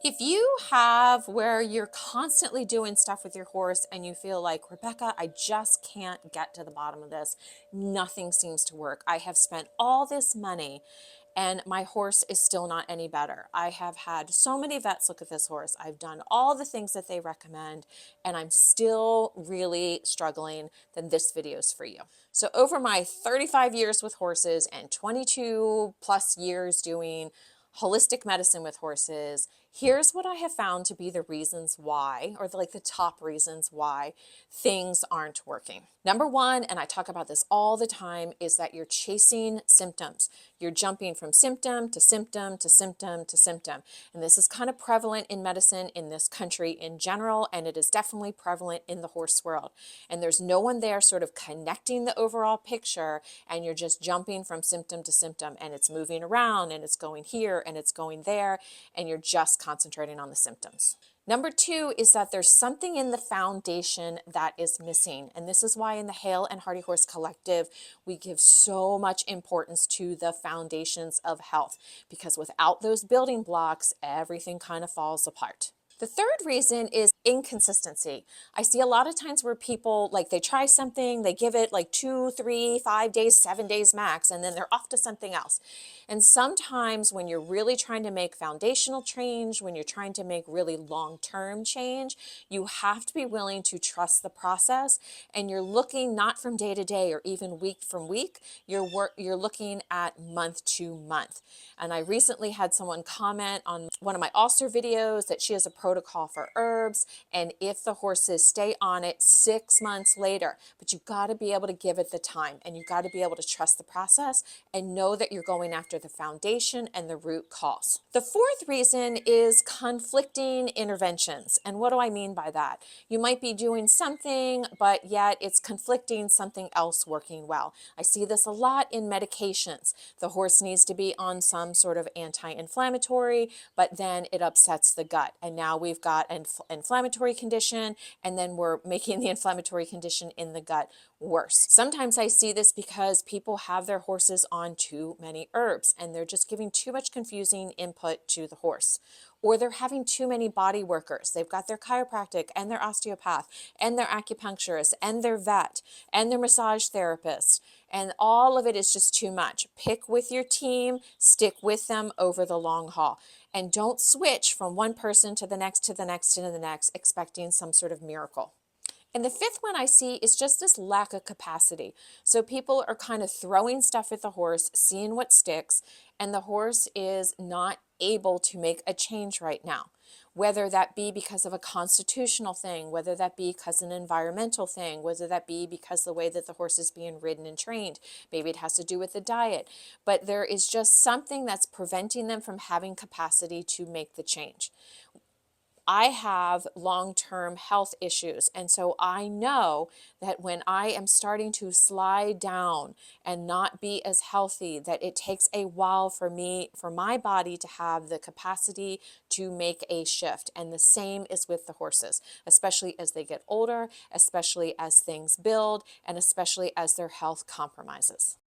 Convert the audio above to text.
If you have where you're constantly doing stuff with your horse and you feel like, Rebecca, I just can't get to the bottom of this, nothing seems to work. I have spent all this money and my horse is still not any better. I have had so many vets look at this horse. I've done all the things that they recommend and I'm still really struggling, then this video is for you. So over my 35 years with horses and 22 plus years doing holistic medicine with horses, here's what I have found to be the reasons why, or like the top reasons why things aren't working. Number one, and I talk about this all the time, is that you're chasing symptoms. You're jumping from symptom to symptom to symptom to symptom. And this is kind of prevalent in medicine in this country in general, and it is definitely prevalent in the horse world. And there's no one there sort of connecting the overall picture, and you're just jumping from symptom to symptom, and it's moving around, and it's going here, and it's going there, and you're just concentrating on the symptoms. Number two is that there's something in the foundation that is missing. And this is why in the Hale and Hardy Horse Collective, we give so much importance to the foundations of health, because without those building blocks, everything kind of falls apart. The third reason is inconsistency. I see a lot of times where people, like, they try something, they give it like 2, 3, 5 days, 7 days max, and then they're off to something else. And sometimes when you're really trying to make foundational change, when you're trying to make really long-term change, you have to be willing to trust the process, and you're looking not from day to day or even week from week, you're looking at month to month. And I recently had someone comment on one of my Ulster videos that she has a protocol for herbs, and if the horses stay on it 6 months later, but you've got to be able to give it the time, and you've got to be able to trust the process and know that you're going after the foundation and the root cause. The fourth reason is conflicting interventions. And what do I mean by that? You might be doing something, but yet it's conflicting something else working well. I see this a lot in medications. The horse needs to be on some sort of anti-inflammatory, but then it upsets the gut. And now we've got an inflammatory condition, and then we're making the inflammatory condition in the gut worse. Sometimes I see this because people have their horses on too many herbs, and they're just giving too much confusing input to the horse. Or they're having too many body workers. They've got their chiropractic and their osteopath and their acupuncturist and their vet and their massage therapist. And all of it is just too much. Pick with your team, stick with them over the long haul. And don't switch from one person to the next, to the next, to the next, expecting some sort of miracle. And the fifth one I see is just this lack of capacity. So people are kind of throwing stuff at the horse, seeing what sticks, and the horse is not able to make a change right now. Whether that be because of a constitutional thing, whether that be because of an environmental thing, whether that be because the way that the horse is being ridden and trained. Maybe it has to do with the diet. But there is just something that's preventing them from having capacity to make the change. I have long-term health issues, and so I know that when I am starting to slide down and not be as healthy, that it takes a while for my body to have the capacity to make a shift. And the same is with the horses, especially as they get older, especially as things build, and especially as their health compromises.